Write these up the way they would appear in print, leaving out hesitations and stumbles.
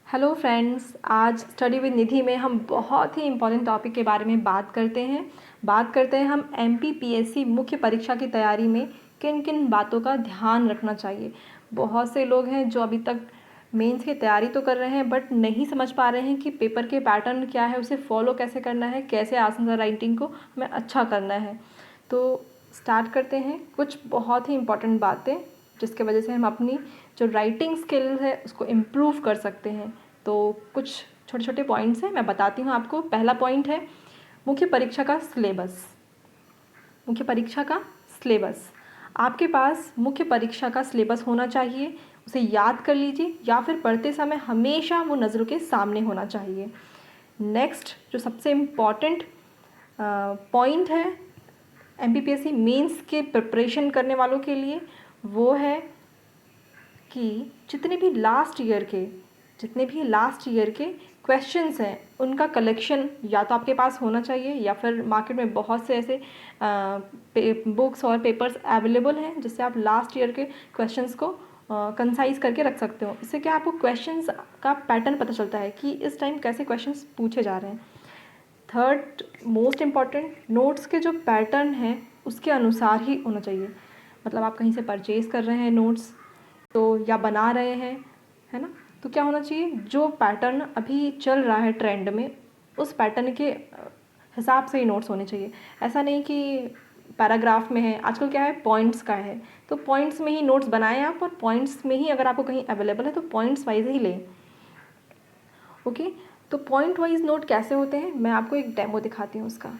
Hello friends, आज study with निधि में हम बहुत ही इम्पोर्टेंट टॉपिक के बारे में बात करते हैं हम एमपीपीएससी मुख्य परीक्षा की तैयारी में किन किन बातों का ध्यान रखना चाहिए। बहुत से लोग हैं जो अभी तक मेंस की तैयारी तो कर रहे हैं बट नहीं समझ पा रहे हैं कि पेपर के पैटर्न क्या है, उसे फॉलो कैसे करना है, कैसे आंसर राइटिंग को हमें अच्छा करना है। तो स्टार्ट करते हैं कुछ बहुत ही इम्पोर्टेंट बातें जिसके वजह से हम अपनी जो राइटिंग स्किल्स है उसको इम्प्रूव कर सकते हैं। तो कुछ छोटे छोटे पॉइंट्स हैं, मैं बताती हूँ आपको। पहला पॉइंट है मुख्य परीक्षा का सिलेबस। मुख्य परीक्षा का सिलेबस, आपके पास मुख्य परीक्षा का सिलेबस होना चाहिए। उसे याद कर लीजिए या फिर पढ़ते समय हमेशा वो नज़रों के सामने होना चाहिए। नेक्स्ट जो सबसे इम्पॉर्टेंट पॉइंट है एमपीपीएससी मेंस के प्रिपरेशन करने वालों के लिए, वो है कि जितने भी लास्ट ईयर के क्वेश्चंस हैं उनका कलेक्शन या तो आपके पास होना चाहिए या फिर मार्केट में बहुत से ऐसे बुक्स और पेपर्स अवेलेबल हैं जिससे आप लास्ट ईयर के क्वेश्चंस को कंसाइज करके रख सकते हो। इससे क्या आपको क्वेश्चंस का पैटर्न पता चलता है कि इस टाइम कैसे क्वेश्चंस पूछे जा रहे हैं। थर्ड मोस्ट इम्पॉर्टेंट, नोट्स के जो पैटर्न है उसके अनुसार ही होना चाहिए। मतलब आप कहीं से परचेज़ कर रहे हैं नोट्स तो या बना रहे हैं, है ना, तो क्या होना चाहिए, जो पैटर्न अभी चल रहा है ट्रेंड में उस पैटर्न के हिसाब से ही नोट्स होने चाहिए। ऐसा नहीं कि पैराग्राफ में है, आजकल क्या है पॉइंट्स का है, तो पॉइंट्स में ही नोट्स बनाएं आप, और पॉइंट्स में ही अगर आपको कहीं अवेलेबल है तो पॉइंट्स वाइज ही लें। ओके, तो पॉइंट वाइज नोट कैसे होते हैं मैं आपको एक डेमो दिखाती हूँ उसका,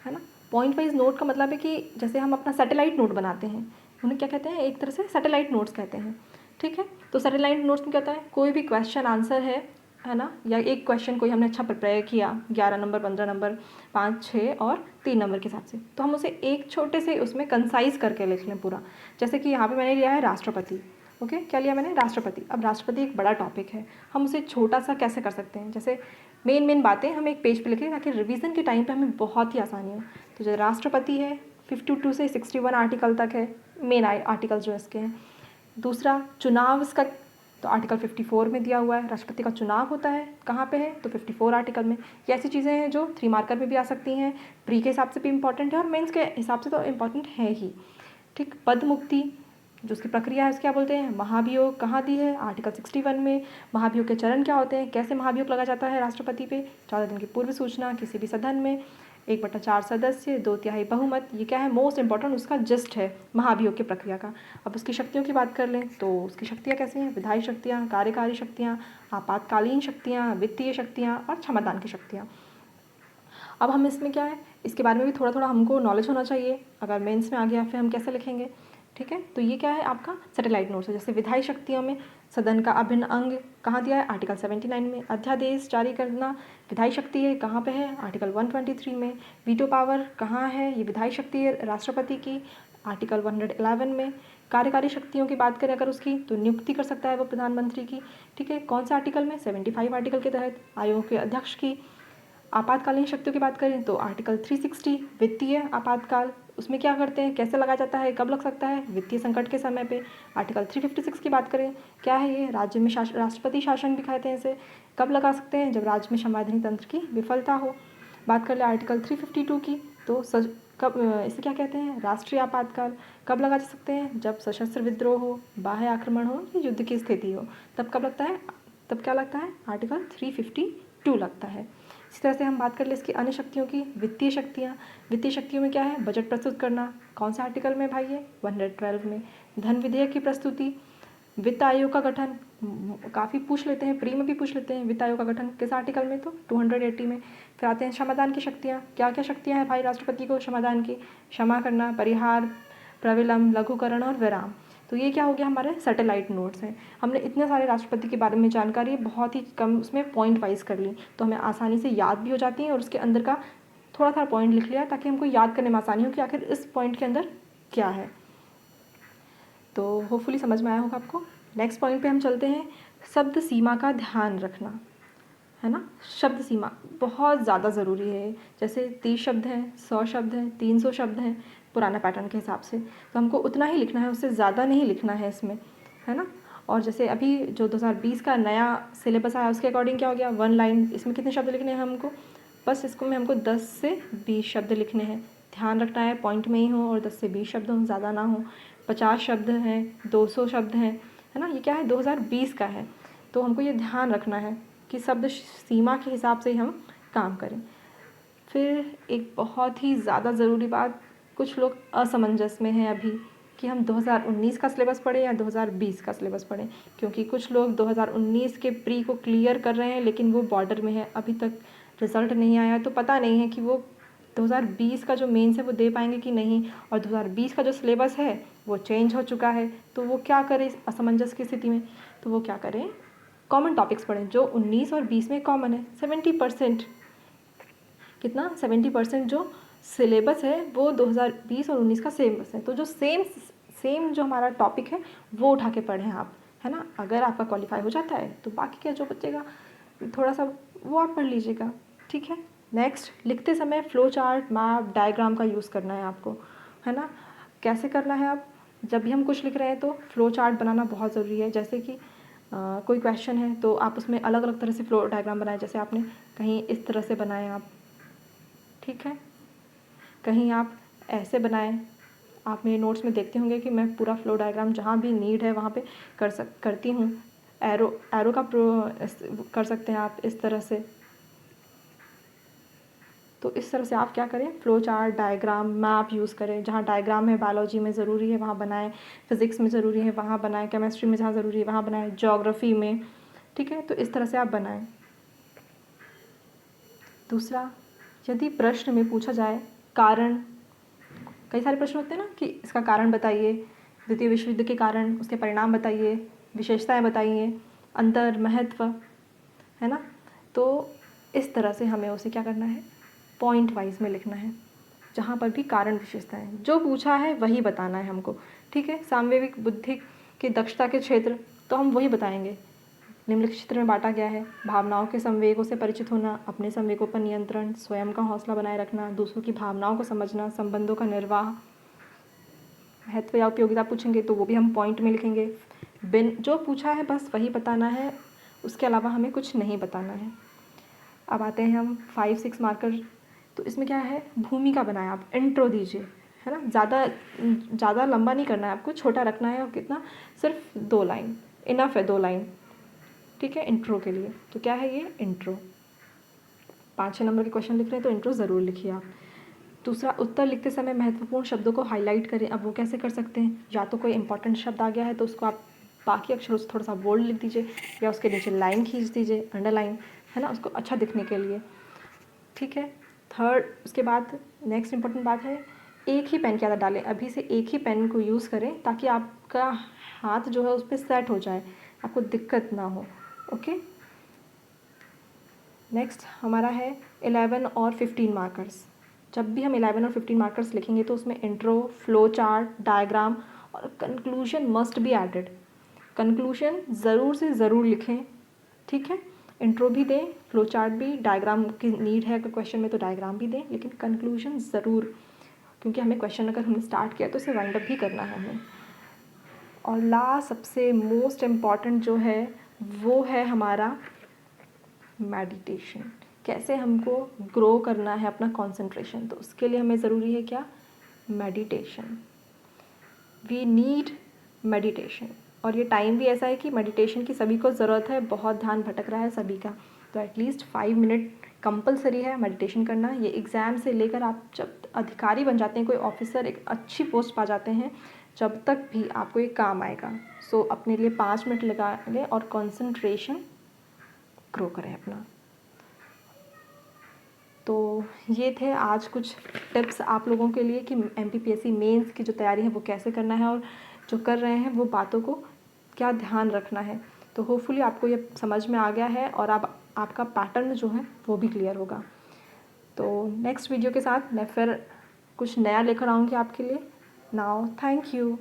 है ना। पॉइंट वाइज नोट का मतलब है कि जैसे हम अपना सैटेलाइट नोट बनाते हैं, उन्हें क्या कहते हैं, एक तरह से सैटेलाइट नोट्स कहते हैं। ठीक है, तो सैटेलाइट नोट्स में क्या होता है, कोई भी क्वेश्चन आंसर है ना, या एक क्वेश्चन कोई हमने अच्छा प्रिपेयर किया 11 नंबर 15 नंबर 5 6 और 3 नंबर के हिसाब से, तो हम उसे एक छोटे से उसमें कंसाइज करके लिख लें पूरा। जैसे कि यहाँ पे मैंने लिया है राष्ट्रपति। ओके, क्या लिया मैंने, राष्ट्रपति। अब राष्ट्रपति एक बड़ा टॉपिक है, हम उसे छोटा सा कैसे कर सकते हैं, जैसे मेन बातें हम एक पेज पे लिखें ताकि रिवीजन के टाइम पे हमें बहुत ही आसानी हो। तो जो राष्ट्रपति है 52 से 61 आर्टिकल तक है, मेन आर्टिकल जो इसके हैं। दूसरा चुनाव इसका, तो आर्टिकल 54 में दिया हुआ है, राष्ट्रपति का चुनाव होता है कहाँ पे है, तो 54 आर्टिकल में। ये ऐसी चीज़ें हैं जो 3 मार्कर में भी आ सकती हैं, प्री के हिसाब से भी इम्पॉर्टेंट है और मेंस के हिसाब से तो इम्पॉर्टेंट है ही। ठीक, पद मुक्ति जो उसकी प्रक्रिया है उसको क्या बोलते हैं, महाभियोग कहाँ दी है, आर्टिकल 61 में। महाभियोग के चरण क्या होते हैं, कैसे महाभियोग लगा जाता है राष्ट्रपति पे, 14 दिन की पूर्व सूचना किसी भी सदन में, 1/4 सदस्य 2/3 बहुमत, ये क्या है मोस्ट इंपॉर्टेंट, उसका जस्ट है महाभियोग की प्रक्रिया का। अब उसकी शक्तियों की बात कर लें तो उसकी शक्तियाँ कैसी हैं, विधायी शक्तियाँ, कार्यकारी शक्तियाँ, आपातकालीन शक्तियाँ, वित्तीय शक्तियाँ और क्षमतान की शक्तियाँ। अब हम इसमें क्या है, इसके बारे में भी थोड़ा थोड़ा हमको नॉलेज होना चाहिए, अगर मेंस में आ गया फिर हम कैसे लिखेंगे। ठीक है, तो ये क्या है आपका सैटेलाइट नोट्स है। जैसे विधायी शक्तियों में सदन का अभिन्न अंग कहाँ दिया है, आर्टिकल 79 में। अध्यादेश जारी करना विधायी शक्ति है, कहाँ पे है, आर्टिकल 123 में। वीटो पावर कहाँ है, ये विधायी शक्ति है राष्ट्रपति की, आर्टिकल 111 में। कार्यकारी शक्तियों की बात करें अगर उसकी, तो नियुक्ति कर सकता है वो प्रधानमंत्री की। ठीक है, कौन सा आर्टिकल में, 75 आर्टिकल के तहत। आयोग के अध्यक्ष की। आपातकालीन शक्तियों की बात करें तो आर्टिकल 360 वित्तीय आपातकाल, उसमें क्या करते हैं, कैसे लगा जाता है, कब लग सकता है, वित्तीय संकट के समय पे। आर्टिकल 356 की बात करें, क्या है ये, राज्य में राष्ट्रपति शासन भी कहते हैं इसे, कब लगा सकते हैं, जब राज्य में संवैधानिक तंत्र की विफलता हो। बात कर ले आर्टिकल 352 की, तो कब इसे क्या कहते हैं, राष्ट्रीय आपातकाल, कब लगा जा सकते हैं, जब सशस्त्र विद्रोह हो, बाह्य आक्रमण हो या युद्ध की स्थिति हो, तब कब लगता है, तब क्या लगता है, आर्टिकल 352 लगता है। इसी तरह से हम बात कर ले इसकी अन्य शक्तियों की, वित्तीय शक्तियाँ। वित्तीय शक्तियों में क्या है, बजट प्रस्तुत करना, कौन से आर्टिकल में भाई है, 112 में। धन विधेयक की प्रस्तुति, वित्त आयोग का गठन, काफ़ी पूछ लेते हैं, प्री में भी पूछ लेते हैं, वित्त आयोग का गठन किस आर्टिकल में, तो 280 में। फिर आते हैं क्षमादान की शक्तियाँ, क्या क्या शक्तियाँ हैं भाई राष्ट्रपति को क्षमादान की, क्षमा करना, परिहार, प्रविलंब, लघुकरण और विराम। तो ये क्या हो गया, हमारे सैटेलाइट नोट्स हैं। हमने इतने सारे राष्ट्रपति के बारे में जानकारी बहुत ही कम उसमें पॉइंट वाइज कर ली, तो हमें आसानी से याद भी हो जाती हैं और उसके अंदर का थोड़ा सा पॉइंट लिख लिया ताकि हमको याद करने में आसानी हो कि आखिर इस पॉइंट के अंदर क्या है। तो होपफुली समझ में आया होगा आपको। नेक्स्ट पॉइंट पे हम चलते हैं, शब्द सीमा का ध्यान रखना, है ना। शब्द सीमा बहुत ज़्यादा ज़रूरी है। जैसे 30 शब्द हैं, 100 शब्द हैं, 300 शब्द हैं पुराना पैटर्न के हिसाब से, तो हमको उतना ही लिखना है, उससे ज़्यादा नहीं लिखना है इसमें, है ना। और जैसे अभी जो 2020 का नया सिलेबस आया उसके अकॉर्डिंग क्या हो गया, 1 लाइन, इसमें कितने शब्द लिखने हैं हमको, बस इसको में हमको 10 से 20 शब्द लिखने हैं। ध्यान रखना है पॉइंट में ही हो और 10 से 20 शब्द हों, ज़्यादा ना हो। 50 शब्द हैं, 200 शब्द हैं, है ना, ये क्या है 2020 का है, तो हमको ये ध्यान रखना है कि शब्द सीमा के हिसाब से ही हम काम करें। फिर एक बहुत ही ज़्यादा ज़रूरी बात, कुछ लोग असमंजस में हैं अभी कि हम 2019 का सिलेबस पढ़ें या 2020 का सिलेबस पढ़ें, क्योंकि कुछ लोग 2019 के प्री को क्लियर कर रहे हैं लेकिन वो बॉर्डर में है, अभी तक रिज़ल्ट नहीं आया, तो पता नहीं है कि वो 2020 का जो मेंस है वो दे पाएंगे कि नहीं, और 2020 का जो सिलेबस है वो चेंज हो चुका है, तो वो क्या करें इस असमंजस की स्थिति में, तो वो क्या करें, कॉमन टॉपिक्स पढ़ें जो 19 और 20 में कॉमन है। 70% कितना, 70% जो सिलेबस है वो 2020 और 19 का सेम बस है, तो जो सेम जो हमारा टॉपिक है वो उठा के पढ़ें आप, है ना। अगर आपका क्वालिफाई हो जाता है तो बाकी क्या जो बचेगा थोड़ा सा वो आप पढ़ लीजिएगा, ठीक है। नेक्स्ट, लिखते समय फ्लो चार्ट, मैप, डायग्राम का यूज़ करना है आपको, है ना। कैसे करना है, आप जब भी हम कुछ लिख रहे हैं तो फ्लो चार्ट बनाना बहुत ज़रूरी है। जैसे कि कोई क्वेश्चन है तो आप उसमें अलग अलग तरह से फ्लो डायग्राम बनाए, जैसे आपने कहीं इस तरह से बनाए आप, ठीक है, कहीं आप ऐसे बनाएं। आप मेरे नोट्स में देखते होंगे कि मैं पूरा फ्लो डायग्राम जहाँ भी नीड है वहाँ पे करती हूँ। एरो का कर सकते हैं आप इस तरह से। तो इस तरह से आप क्या करें, flow chart, diagram, map use करें। जहाँ डायग्राम है बायोलॉजी में ज़रूरी है वहाँ बनाएं, फिज़िक्स में ज़रूरी है वहाँ बनाएं, केमिस्ट्री में जहाँ ज़रूरी है वहाँ बनाएं, ज्योग्राफी में, ठीक है। तो इस तरह से आप बनाएं। दूसरा, यदि प्रश्न में पूछा जाए कारण, कई सारे प्रश्न होते हैं ना कि इसका कारण बताइए, द्वितीय विश्व युद्ध के कारण, उसके परिणाम बताइए, विशेषताएं बताइए, अंतर, महत्व, है ना। तो इस तरह से हमें उसे क्या करना है, पॉइंट वाइज में लिखना है, जहाँ पर भी कारण विशेषताएं जो पूछा है वही बताना है हमको, ठीक है। सामवेदिक बुद्धि की दक्षता के क्षेत्र तो हम वही बताएंगे। निम्नलिखित क्षेत्र में बांटा गया है, भावनाओं के संवेगों से परिचित होना, अपने संवेगों पर नियंत्रण, स्वयं का हौसला बनाए रखना, दूसरों की भावनाओं को समझना, संबंधों का निर्वाह, महत्व या उपयोगिता पूछेंगे तो वो भी हम पॉइंट में लिखेंगे। जो पूछा है बस वही बताना है, उसके अलावा हमें कुछ नहीं बताना है। अब आते हैं हम 5-6 मार्कर, तो इसमें क्या है, भूमिका बनाए आप, इंट्रो दीजिए, है ना। ज़्यादा लंबा नहीं करना है आपको, छोटा रखना है, और कितना, सिर्फ 2 लाइन इनफ है, 2 लाइन, ठीक है, इंट्रो के लिए। तो क्या है ये इंट्रो। 5-6 नंबर के क्वेश्चन लिख रहे हैं तो इंट्रो ज़रूर लिखिए आप। दूसरा, उत्तर लिखते समय महत्वपूर्ण शब्दों को हाईलाइट करें। अब वो कैसे कर सकते हैं, या तो कोई इंपॉर्टेंट शब्द आ गया है तो उसको आप बाकी अक्षरों से थोड़ा सा बोल्ड लिख दीजिए, या उसके नीचे लाइन खींच दीजिए, अंडरलाइन, है ना, उसको अच्छा दिखने के लिए, ठीक है। थर्ड, उसके बाद नेक्स्ट इंपॉर्टेंट बात है, एक ही पेन की आदत डालें। अभी से एक ही पेन को यूज़ करें ताकि आपका हाथ जो है उस पर सेट हो जाए, आपको दिक्कत ना हो, ओके। नेक्स्ट हमारा है 11 और 15 मार्कर्स। जब भी हम 11 और 15 मार्कर्स लिखेंगे तो उसमें इंट्रो, फ्लो चार्ट, डायग्राम और conclusion must be added. Conclusion ज़रूर से ज़रूर लिखें, ठीक है। इंट्रो भी दें, फ्लो चार्ट भी, डायग्राम की नीड है अगर क्वेश्चन में तो डायग्राम भी दें, लेकिन कंक्लूजन ज़रूर, क्योंकि हमें क्वेश्चन अगर हमने स्टार्ट किया तो उसे वाइंड अप भी करना है हमें। और लास्ट सबसे मोस्ट इम्पॉर्टेंट जो है वो है हमारा मेडिटेशन। कैसे हमको ग्रो करना है अपना कंसंट्रेशन, तो उसके लिए हमें ज़रूरी है क्या, मेडिटेशन। We need meditation. और ये टाइम भी ऐसा है कि मेडिटेशन की सभी को ज़रूरत है, बहुत ध्यान भटक रहा है सभी का, तो एटलीस्ट 5 मिनट कंपलसरी है मेडिटेशन करना। ये एग्ज़ाम से लेकर आप जब अधिकारी बन जाते हैं, कोई ऑफिसर, एक अच्छी पोस्ट पा जाते हैं, जब तक भी आपको ये काम आएगा। सो अपने लिए 5 मिनट लगा लें और कंसंट्रेशन ग्रो करें अपना। तो ये थे आज कुछ टिप्स आप लोगों के लिए कि MPPSC मेंस की जो तैयारी है वो कैसे करना है, और जो कर रहे हैं वो बातों को क्या ध्यान रखना है। तो होपफुली आपको ये समझ में आ गया है और आपका पैटर्न जो है वो भी क्लियर होगा। तो नेक्स्ट वीडियो के साथ मैं फिर कुछ नया लेकर आऊँगी आपके लिए। Now thank you.